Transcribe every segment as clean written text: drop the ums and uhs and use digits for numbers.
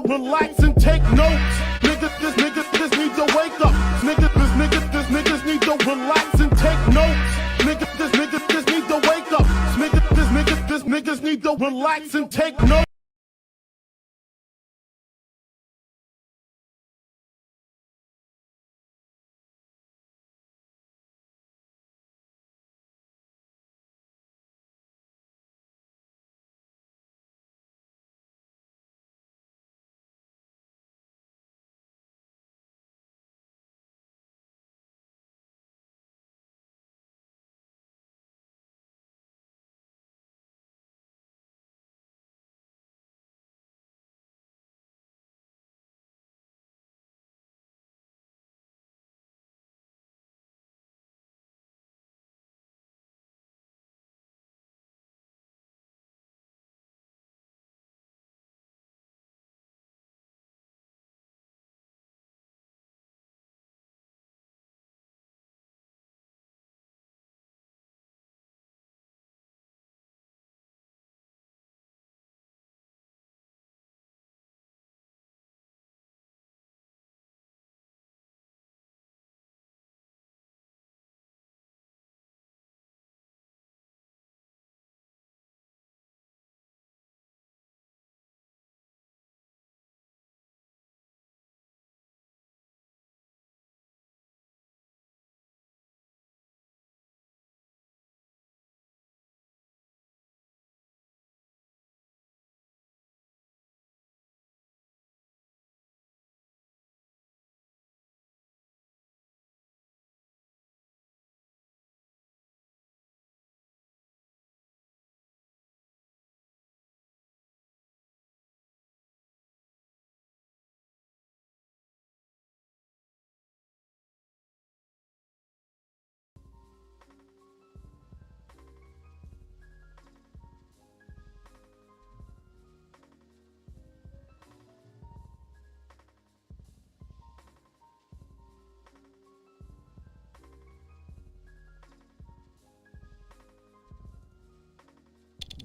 relax and take notes. Niggas need to wake up. Niggas need to relax and take notes. Niggas need to wake up. Niggas need to relax and take notes.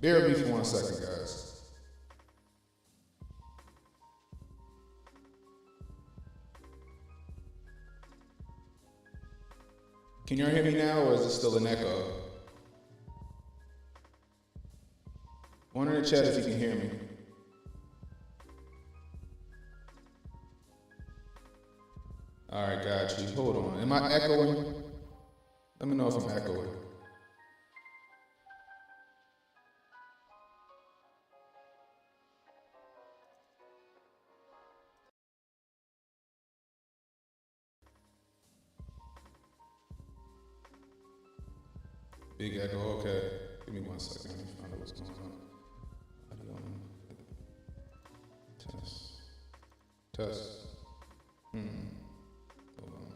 Bear with me for 1 second, guys. Can you hear me now, or is it still an echo? One in the chat if you can hear me. All right, got you. Hold on. Am I echoing? Let me know if I'm echoing. Big echo, okay. Give me 1 second. Let me find out what's going on. Test. Hold on.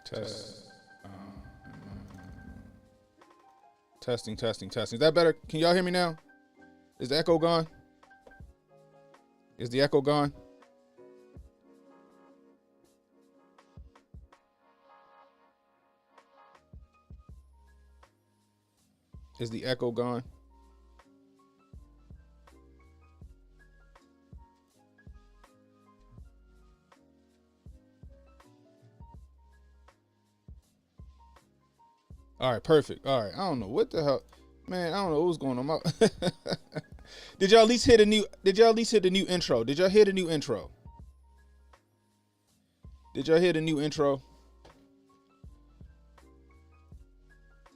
Test. Testing. Is that better? Can y'all hear me now? Is the echo gone? Is the echo gone? Is the echo gone? All right, perfect. All right, I don't know what the hell, man. I don't know what's going on. Did y'all at least hear the new? Did y'all at least hear the new intro? Did y'all hear the new intro? Did y'all hear the new intro?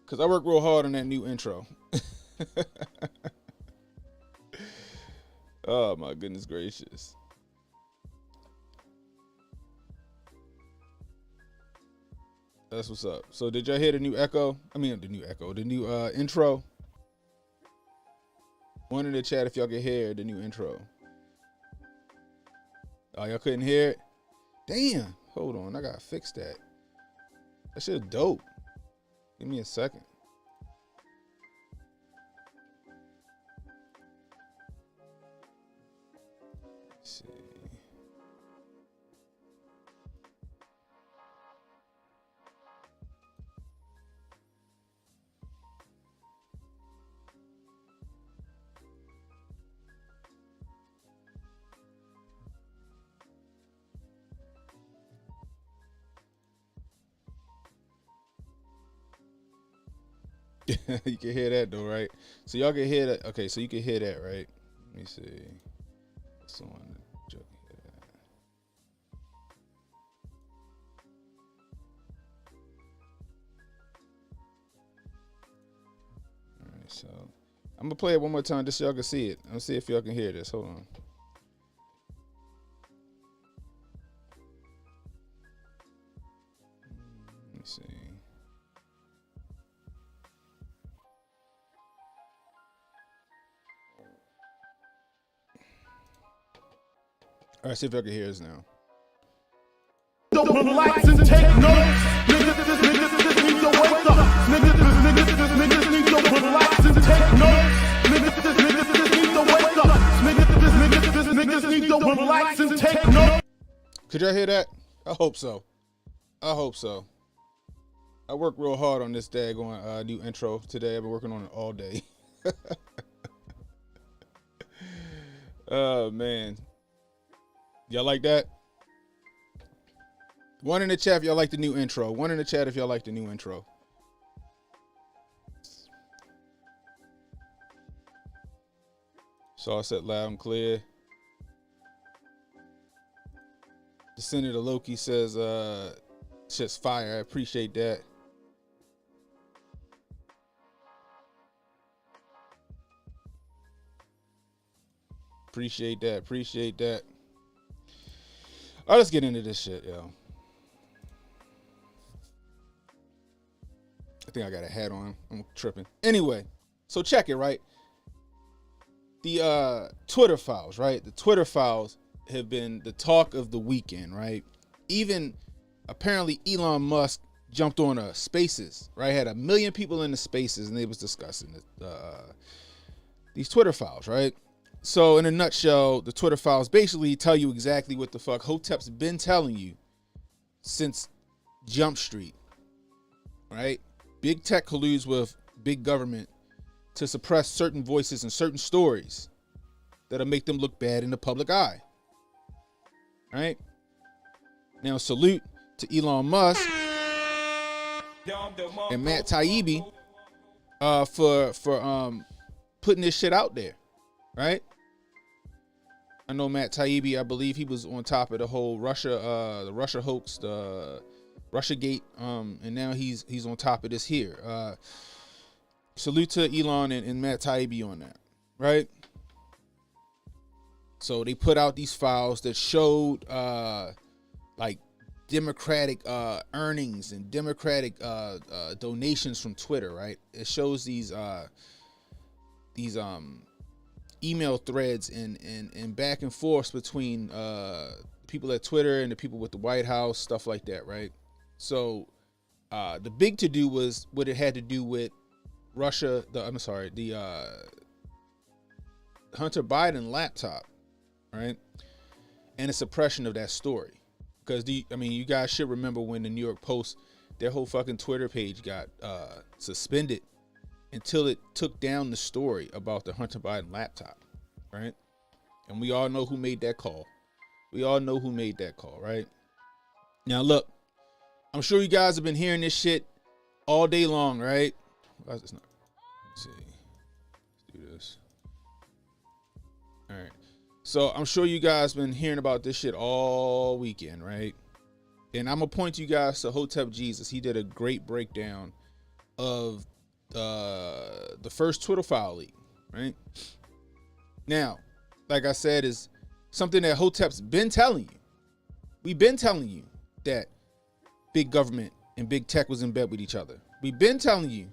Cause I worked real hard on that new intro. Oh my goodness gracious. That's what's up. So did y'all hear the new echo? I mean the new intro. One in the chat if y'all can hear the new intro. Oh, y'all couldn't hear it? Damn. Hold on, I gotta fix that. That shit's dope. Give me a second. see. You can hear that though, right? So y'all can hear that. Okay, so you can hear that, right? Let me see. Someone y'all can hear that. All right, so I'm gonna play it one more time just so y'all can see it. Let's see if y'all can hear this. Hold on. Let me see. All right, see if y'all can hear us now. Don't relax and take notes. Niggas need to wake up. Niggas need to relax and take notes. Niggas need to wake up. Niggas need to relax and take notes. Could y'all hear that? I hope so. I hope so. I worked real hard on this daggone new intro today. I've been working on it all day. Oh, man. Y'all like that? One in the chat if y'all like the new intro. One in the chat if y'all like the new intro. So I said loud and clear. The Senator Loki says, shit's fire. I appreciate that. Appreciate that. Appreciate that. All right, let's get into this shit, yo. I think I got a hat on. I'm tripping. Anyway, so check it, right? The Twitter files, right? The Twitter files have been the talk of the weekend, right? Even apparently Elon Musk jumped on a Spaces, right? Had 1 million people in the Spaces, and they was discussing these Twitter files, right? So in a nutshell, the Twitter files basically tell you exactly what the fuck Hotep's been telling you since Jump Street, right? Big tech colludes with big government to suppress certain voices and certain stories that'll make them look bad in the public eye, right? Now, salute to Elon Musk and Matt Taibbi for putting this shit out there, right? I know Matt Taibbi, I believe he was on top of the whole the Russia hoax, the Russiagate, and now he's on top of this here. Salute to Elon and Matt Taibbi on that, right? So they put out these files that showed like Democratic earnings and Democratic donations from Twitter, right? It shows these email threads and back and forth between people at Twitter and the people with the White House, stuff like that, right? So the big to do was what it had to do with Russia. The Hunter Biden laptop, right? And the suppression of that story, because you guys should remember when the New York Post, their whole fucking Twitter page got suspended until it took down the story about the Hunter Biden laptop, right? And we all know who made that call. Right? Now, look, I'm sure you guys have been hearing this shit all day long, right? Let's see. Let's do this. All right. So I'm sure you guys been hearing about this shit all weekend, right? And I'm going to point you guys to Hotep Jesus. He did a great breakdown of the first Twitter file leak, right? Now, like I said, is something that Hotep's been telling you. We've been telling you that big government and big tech was in bed with each other. We've been telling you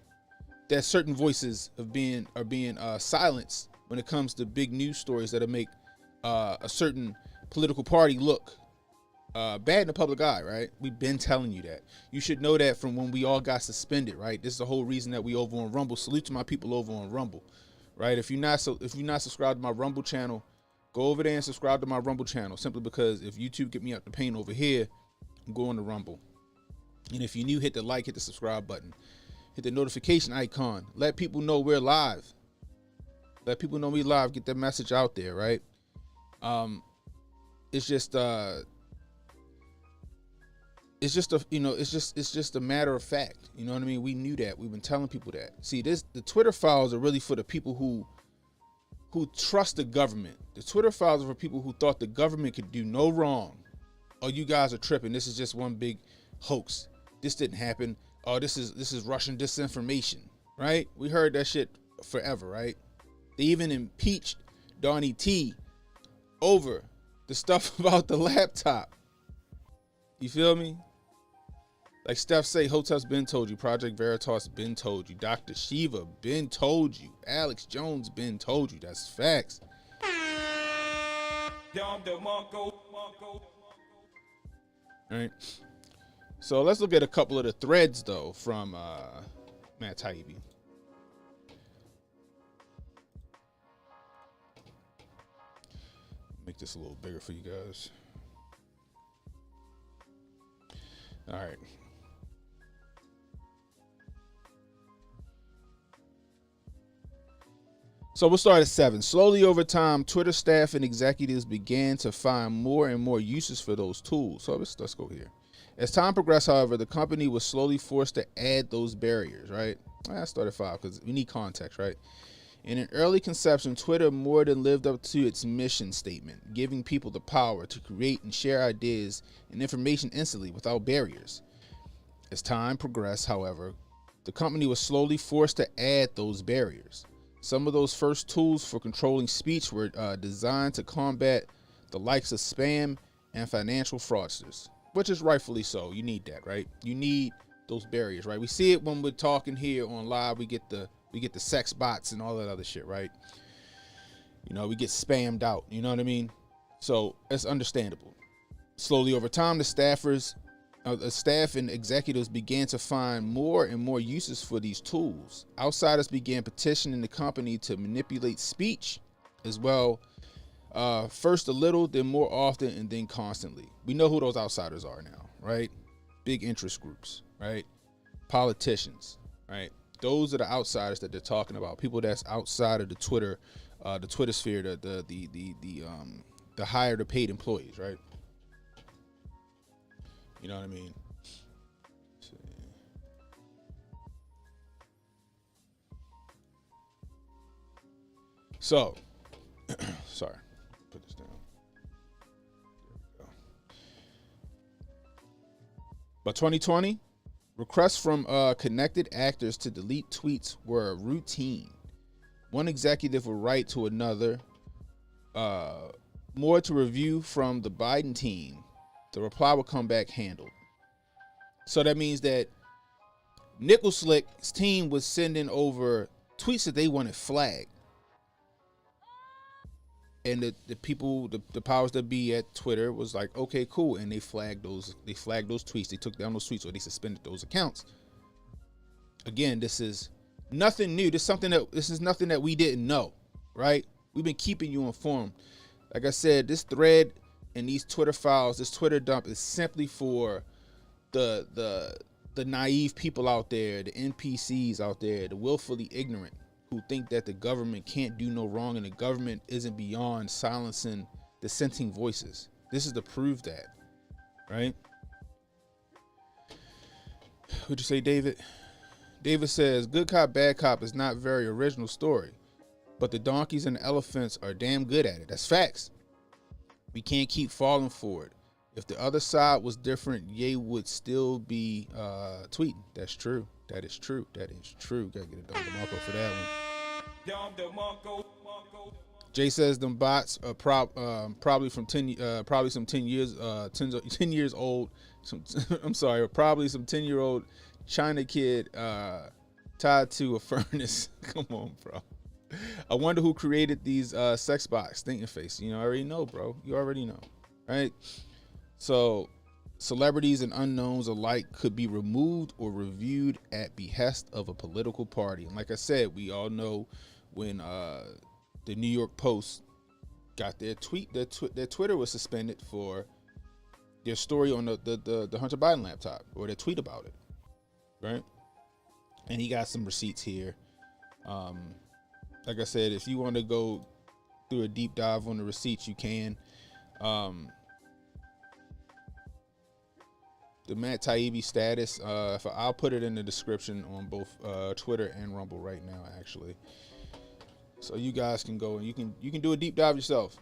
that certain voices are being silenced when it comes to big news stories that'll make a certain political party look bad in the public eye, right? We've been telling you that. You should know that from when we all got suspended, right? This is the whole reason that we over on Rumble. Salute to my people over on Rumble, right? If you're not subscribed to my Rumble channel, Go over there and subscribe to my Rumble channel, simply because if YouTube get me out the paint over here, I'm going to Rumble. And if you're new, hit the like, hit the subscribe button, hit the notification icon. Let people know we're live. Let people know we live. Get that message out there, right? It's just a it's just a matter of fact. You know what I mean? We knew that. We've been telling people that. See, the Twitter files are really for the people who trust the government. The Twitter files are for people who thought the government could do no wrong. Oh, you guys are tripping. This is just one big hoax. This didn't happen. Oh, this is Russian disinformation, right? We heard that shit forever, right? They even impeached Donnie T over the stuff about the laptop. You feel me? Like Steph say, Hotep's been told you. Project Veritas been told you. Dr. Shiva been told you. Alex Jones been told you. That's facts. All right. So let's look at a couple of the threads though from Matt Taibbi. Make this a little bigger for you guys. All right. So we'll start at 7. Slowly over time, Twitter staff and executives began to find more and more uses for those tools. So let's go here. As time progressed, however, the company was slowly forced to add those barriers, right? I started 5 because we need context, right? In an early conception, Twitter more than lived up to its mission statement, giving people the power to create and share ideas and information instantly without barriers. As time progressed, however, the company was slowly forced to add those barriers. Some of those first tools for controlling speech were designed to combat the likes of spam and financial fraudsters, which is rightfully so. You need that, right? You need those barriers, right? We see it when we're talking here on live. We get the sex bots and all that other shit, right? You know, we get spammed out. You know what I mean? So it's understandable. Slowly over time, the staff and executives began to find more and more uses for these tools. Outsiders began petitioning the company to manipulate speech as well. First a little, then more often, and then constantly. We know who those outsiders are now, right? Big interest groups, right? Politicians, right? Those are the outsiders that they're talking about. People that's outside of the Twitter sphere, the higher the paid employees, right? You know what I mean? Let's see. So, sorry, put this down. There we go. By 2020, requests from connected actors to delete tweets were routine. One executive would write to another, more to review from the Biden team. The reply will come back handled. So that means that Nickel Slick's team was sending over tweets that they wanted flagged. And the people, the powers that be at Twitter was like, okay, cool. And they flagged those tweets. They took down those tweets, or they suspended those accounts. Again, this is nothing new. This is nothing that we didn't know, right? We've been keeping you informed. Like I said, this thread and these Twitter files, this Twitter dump is simply for the naive people out there, the NPCs out there, the willfully ignorant, who think that the government can't do no wrong and the government isn't beyond silencing dissenting voices. This is to prove that, right? What'd you say, David? David says, good cop, bad cop is not very original story, but the donkeys and the elephants are damn good at it. That's facts. We can't keep falling for it. If the other side was different, Ye would still be tweeting. That's true. That is true. That is true. Gotta get a Don DeMarco for that one. Jay says them bots are probably from 10 years old. I'm sorry, probably some 10-year-old China kid tied to a furnace. Come on, bro. I wonder who created these sex bots, thinking face. You know, I already know, bro. You already know, right? So celebrities and unknowns alike could be removed or reviewed at behest of a political party. And like I said, we all know when the New York Post got their Twitter was suspended for their story on the Hunter Biden laptop, or their tweet about it, right? And he got some receipts here. Like I said, if you want to go through a deep dive on the receipts, you can. The Matt Taibbi status, I'll put it in the description on both Twitter and Rumble right now, actually, so you guys can go and you can do a deep dive yourself.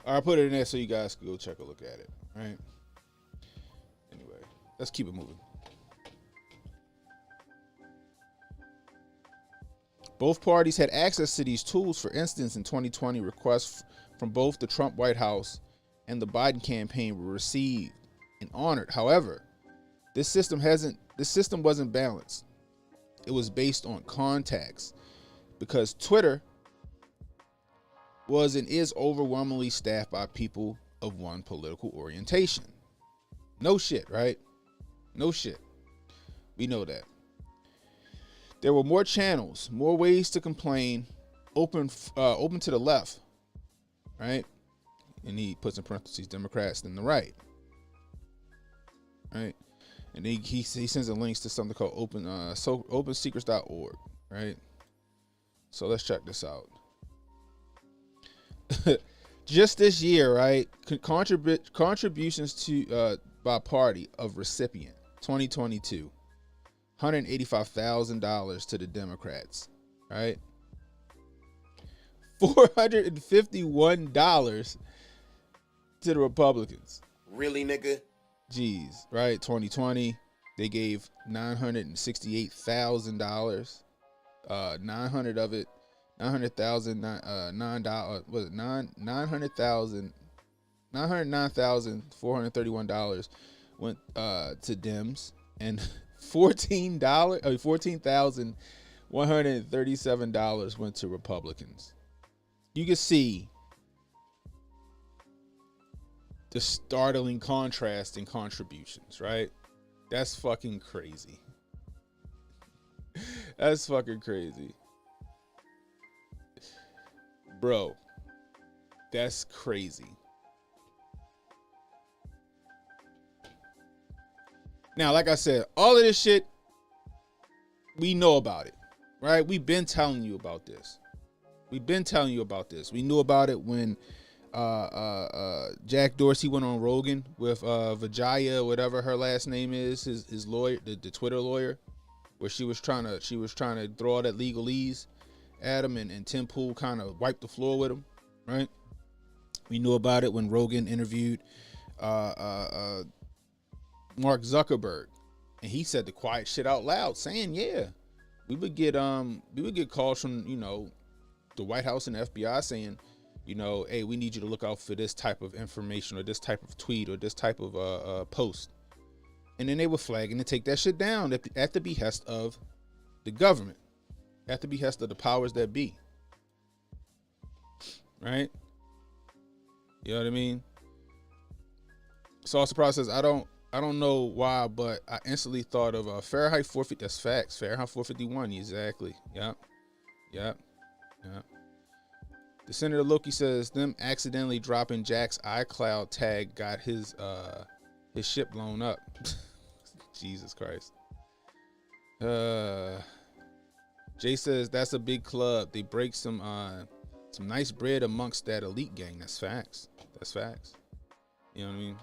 I put it in there so you guys can go check a look at it. All right. Anyway, let's keep it moving. Both parties had access to these tools. For instance, in 2020, requests from both the Trump White House and the Biden campaign were received and honored. However, this system wasn't balanced. It was based on contacts, because Twitter was and is overwhelmingly staffed by people of one political orientation. No shit, right? No shit. We know that. There were more channels, more ways to complain, open to the left, right? And he puts in parentheses Democrats than the right, right? And he sends the links to something called opensecrets.org, right? So let's check this out. Just this year, right? Contributions to by party of recipient 2022, $185,000 to the Democrats, right? $451 to the Republicans. Really, nigga? Jeez, right? 2020, they gave $968,000. 900 of it. $909,431 went to Dems, and $14,137 went to Republicans. You can see the startling contrast in contributions, right? That's fucking crazy. That's fucking crazy. Bro, that's crazy. Now, like I said, all of this shit, we know about it, right? We've been telling you about this. We knew about it when Jack Dorsey went on Rogan with Vijaya, whatever her last name is, his lawyer, the Twitter lawyer, where she was trying to throw all that legalese at him, and Tim Pool kind of wiped the floor with him, right? We knew about it when Rogan interviewed Mark Zuckerberg, and he said the quiet shit out loud, saying, yeah, we would get calls from, the White House and the FBI saying, hey, we need you to look out for this type of information or this type of tweet or this type of post. And then they would flag and take that shit down at the behest of the government, at the behest of the powers that be. Right? You know what I mean? Sauce Process, I don't know why, but I instantly thought of Fahrenheit 450. That's facts. Fahrenheit 451. Exactly. Yep. The Senator Loki says them accidentally dropping Jack's iCloud tag got his ship blown up. Jesus Christ. Jay says that's a big club. They break some nice bread amongst that elite gang. That's facts. You know what I mean?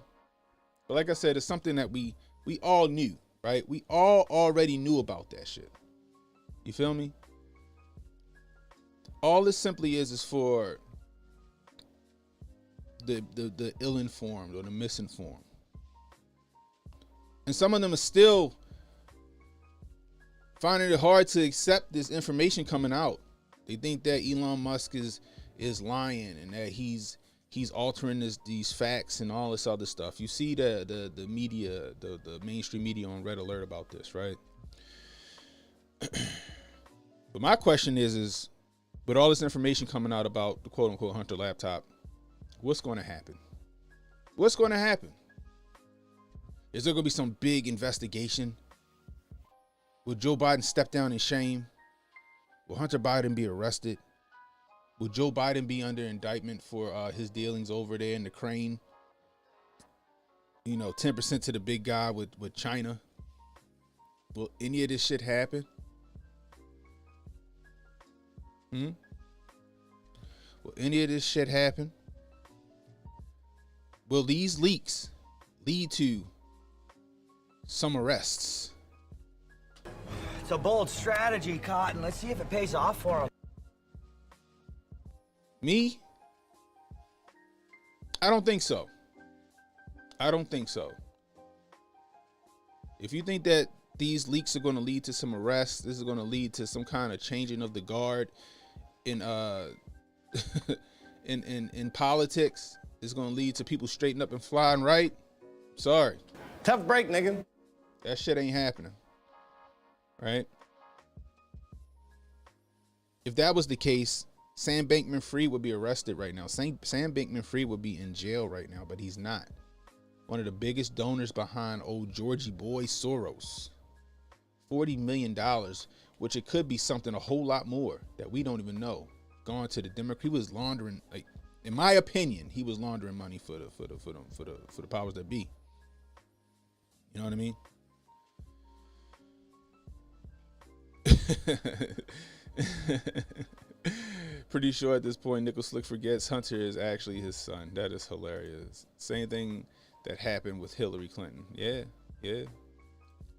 But like I said, it's something that we all knew, right? We all already knew about that shit. You feel me? All this simply is for the ill-informed or the misinformed. And some of them are still finding it hard to accept this information coming out. They think that Elon Musk is lying and that he's altering these facts and all this other stuff. You see the media, the mainstream media on Red Alert about this, right? But my question is with all this information coming out about the quote unquote Hunter laptop, what's going to happen? What's going to happen? Is there going to be some big investigation? Will Joe Biden step down in shame? Will Hunter Biden be arrested? Will Joe Biden be under indictment for his dealings over there in the Crane? 10% to the big guy with China. Will any of this shit happen? Will any of this shit happen? Will these leaks lead to some arrests? It's a bold strategy, Cotton. Let's see if it pays off for him. Me? I don't think so. I don't think so. If you think that these leaks are going to lead to some arrests, this is going to lead to some kind of changing of the guard in in politics, it's going to lead to people straightening up and flying right. Sorry. Tough break, nigga. That shit ain't happening. Right? If that was the case, Sam Bankman-Fried would be arrested right now. Sam Bankman-Fried would be in jail right now, but he's not. One of the biggest donors behind old Georgie Boy Soros. $40 million, which it could be something a whole lot more that we don't even know. Going to the Democrat, he was laundering, like, in my opinion, he was laundering money for the powers that be. You know what I mean? Pretty sure at this point Nickel Slick forgets Hunter is actually his son. That is hilarious. Same thing that happened with Hillary Clinton. Yeah.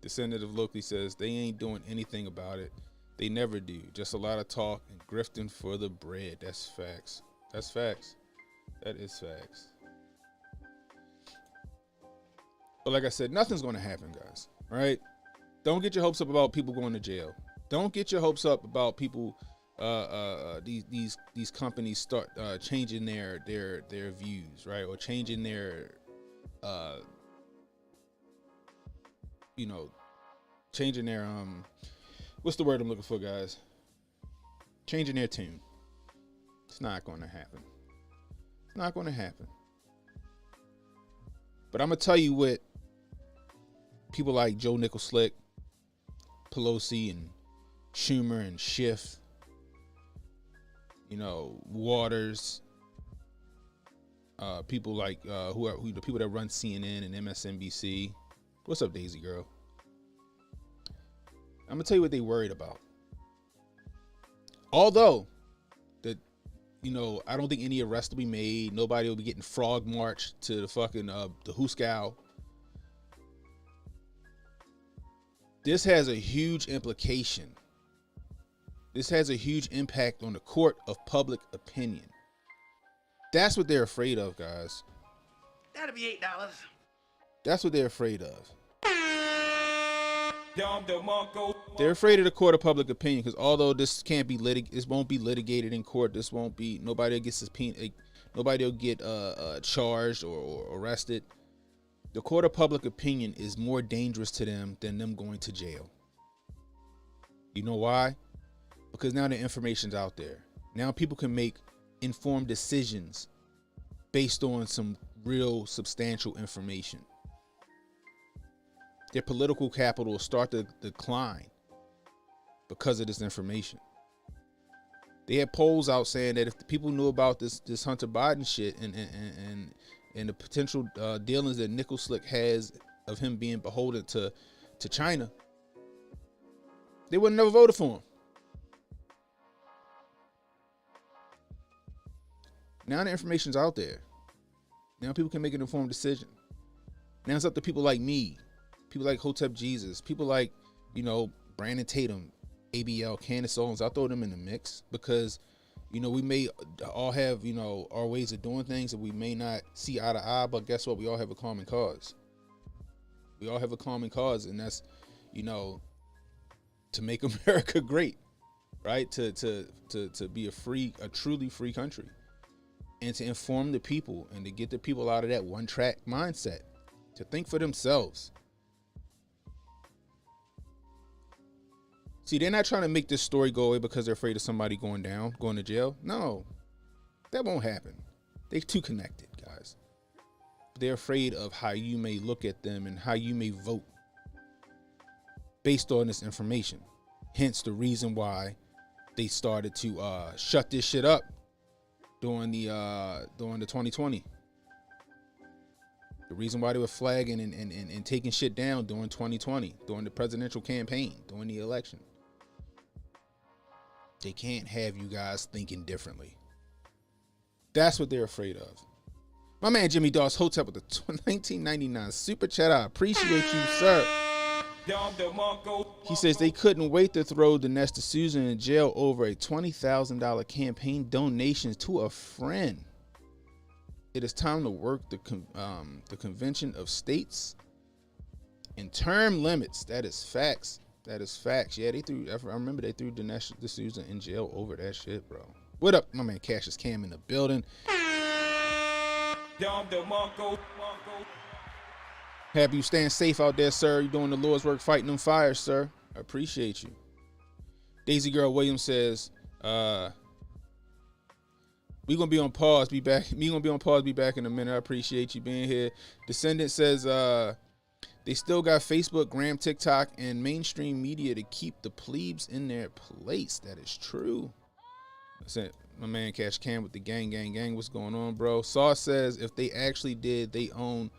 Descendant of Loki says they ain't doing anything about it. They never do. Just a lot of talk and grifting for the bread. That's facts. That's facts. That is facts. But like I said, nothing's going to happen, guys. Right? Don't get your hopes up about people going to jail. Don't get your hopes up about people. These companies start changing their views, right? Or changing their changing their what's the word I'm looking for, guys? Changing their tune. It's not going to happen. It's not going to happen. But I'm gonna tell you what people like Joe Nickel Slick, Pelosi, and Schumer and Schiff, Waters, people like who the people that run CNN and MSNBC. What's up, Daisy girl? I'm gonna tell you what they worried about. Although that I don't think any arrest will be made. Nobody will be getting frog marched to the fucking the Hooskow. This has a huge implication. This has a huge impact on the court of public opinion. That's what they're afraid of, guys. That'll be $8. That's what they're afraid of. They're afraid of the court of public opinion because although this can't be this won't be litigated in court. This won't be, nobody gets subpoenaed, nobody will get charged or arrested. The court of public opinion is more dangerous to them than them going to jail. You know why? Because now the information's out there. Now people can make informed decisions based on some real substantial information. Their political capital will start to decline because of this information. They had polls out saying that if the people knew about this Hunter Biden shit and the potential dealings that Nickel Slick has of him being beholden to China, they would have never voted for him. Now the information's out there. Now people can make an informed decision. Now it's up to people like me, people like Hotep Jesus, people like, Brandon Tatum, ABL, Candace Owens. I'll throw them in the mix because You know, we may all have, you know, our ways of doing things that we may not see eye to eye, but guess what? We all have a common cause. We all have a common cause, and that's, you know, to make America great, right? To be a truly free country, and to inform the people and to get the people out of that one track mindset, to think for themselves. See, they're not trying to make this story go away because they're afraid of somebody going to jail. No, that won't happen. They're too connected, guys. They're afraid of how you may look at them and how you may vote based on this information. Hence the reason why they started to shut this shit up during the 2020. The reason why they were flagging and taking shit down during 2020, during the presidential campaign, during the election. They can't have you guys thinking differently. That's what they're afraid of. My man Jimmy Doss Hotep with the 1999 super chat. I appreciate you, sir. He says they couldn't wait to throw Dinesh D'Souza in jail over a $20,000 campaign donation to a friend. It is time to work the Convention of States and term limits. That is facts. That is facts. Yeah, I remember they threw Dinesh D'Souza in jail over that shit, bro. What up, my man Cassius Cam in the building. Happy you staying safe out there, sir. You're doing the Lord's work fighting them fires, sir. I appreciate you. Daisy Girl Williams says, we gonna be on pause, be back. Me gonna be on pause, be back in a minute. I appreciate you being here. Descendant says, they still got Facebook, Gram, TikTok, and mainstream media to keep the plebes in their place. That is true. That's it. My man Cash Cam with the gang. What's going on, bro? Sauce says if they actually did their own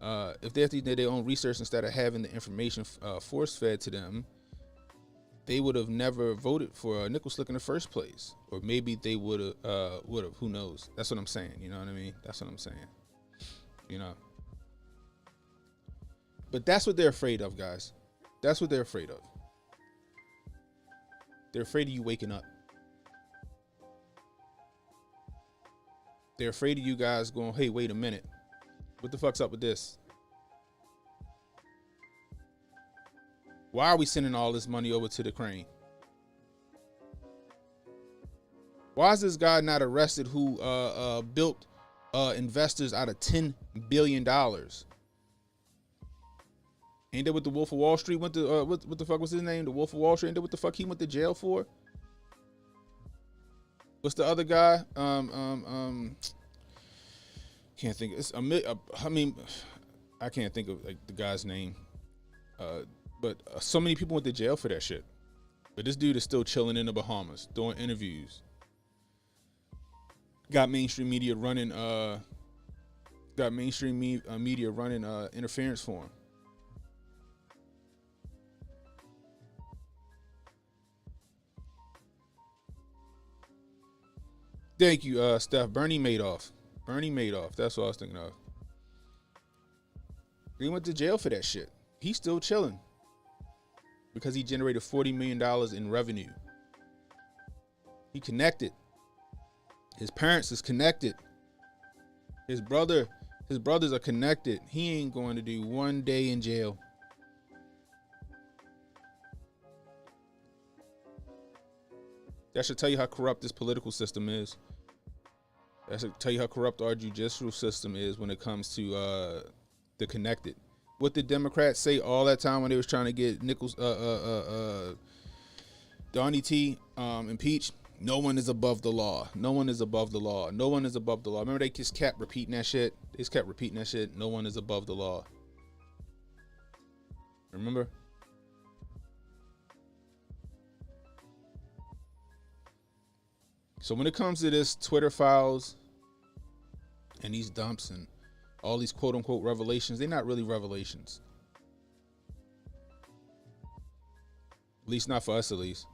research instead of having the information force fed to them, they would have never voted for Nickel Slick in the first place. Or maybe they would have. Who knows? That's what I'm saying. You know what I mean? That's what I'm saying. You know. But that's what they're afraid of, guys. That's what they're afraid of. They're afraid of you waking up. They're afraid of you guys going, hey, wait a minute. What the fuck's up with this? Why are we sending all this money over to the Ukraine? Why is this guy not arrested who built investors out of $10 billion? Ain't that what the Wolf of Wall Street went to? What the fuck was his name? The Wolf of Wall Street. Ain't that what the fuck he went to jail for? What's the other guy? Can't think. I can't think of like the guy's name. But so many people went to jail for that shit. But this dude is still chilling in the Bahamas, doing interviews. Got mainstream media running. Interference for him. Thank you, Steph. Bernie Madoff. That's what I was thinking of. He went to jail for that shit. He's still chilling because he generated $40 million in revenue. He connected. His parents is connected. His brothers are connected. He ain't going to do 1 day in jail. That should tell you how corrupt this political system is. That should tell you how corrupt our judicial system is when it comes to the connected. What did Democrats say all that time when they was trying to get Donnie T impeached? No one is above the law. No one is above the law. No one is above the law. Remember they just kept repeating that shit? They just kept repeating that shit. No one is above the law. Remember? So when it comes to this Twitter files and these dumps and all these quote unquote revelations, they're not really revelations. At least not for us, at least.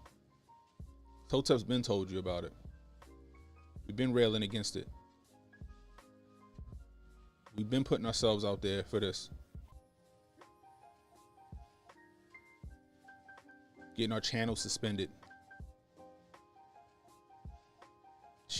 Hotep's been told you about it. We've been railing against it. We've been putting ourselves out there for this. Getting our channel suspended.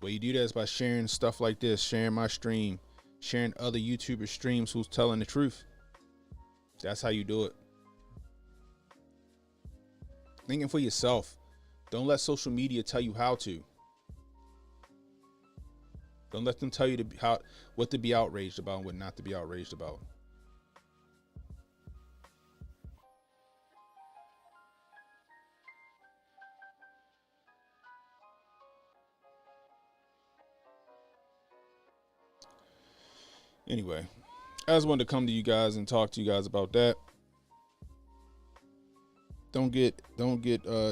Way you do that is by sharing stuff like this, sharing my stream, sharing other YouTuber streams who's telling the truth. That's how you do it. Thinking for yourself. Don't let social media tell you how to. Don't let them tell you what to be outraged about and what not to be outraged about. Anyway, I just wanted to come to you guys and talk to you guys about that. Don't get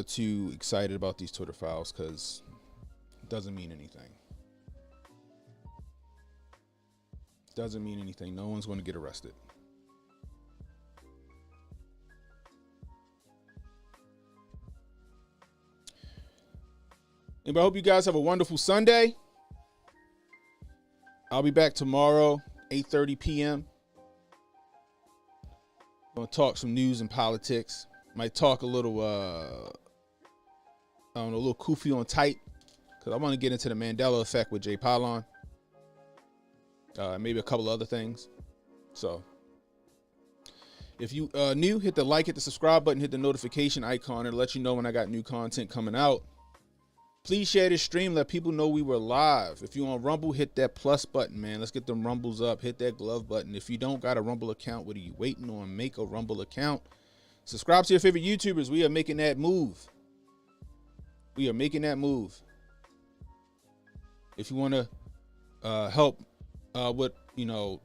too excited about these Twitter files, because it doesn't mean anything. Doesn't mean anything. No one's going to get arrested. Anyway, I hope you guys have a wonderful Sunday. I'll be back tomorrow, 8:30 p.m. Gonna talk some news and politics. Might talk a little, I don't know, a little Kufi on tight, because I want to get into the Mandela effect with Jay Pylon. Maybe a couple other things. So, if you new, hit the like, hit the subscribe button, hit the notification icon, and let you know when I got new content coming out. Please share this stream. Let people know we were live. If you on Rumble, hit that plus button, man. Let's get them Rumbles up. Hit that glove button. If you don't got a Rumble account, what are you waiting on? Make a Rumble account. Subscribe to your favorite YouTubers. We are making that move. We are making that move. If you want to help with, you know,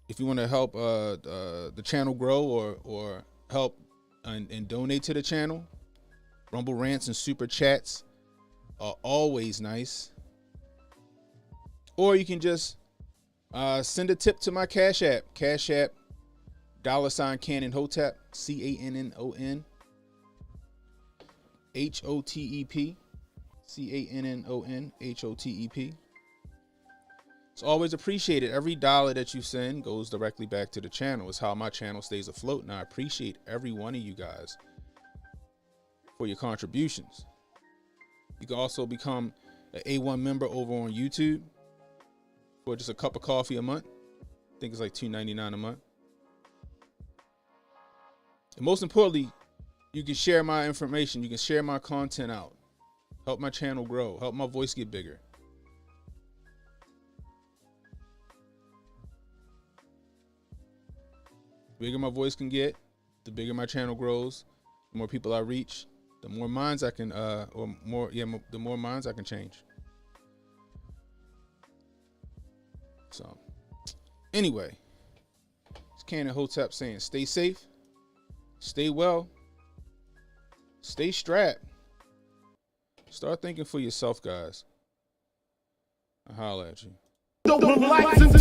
if you want to help the channel grow or help and donate to the channel, Rumble rants and super chats are always nice. Or you can just send a tip to my Cash App. Cash App $Cannon Hotep, CANNON HOTEP, CANNON HOTEP. It's always appreciated. Every dollar that you send goes directly back to the channel. It's how my channel stays afloat, and I appreciate every one of you guys for your contributions. You can also become an A1 member over on YouTube for just a cup of coffee a month. I think it's like $2.99 a month. And most importantly, you can share my information. You can share my content out. Help my channel grow. Help my voice get bigger. The bigger my voice can get, the bigger my channel grows, the more people I reach, the more minds I can, the more minds I can change. So, anyway, it's Cannon Hotep saying, stay safe, stay well, stay strapped. Start thinking for yourself, guys. I'll holler at you. Relax and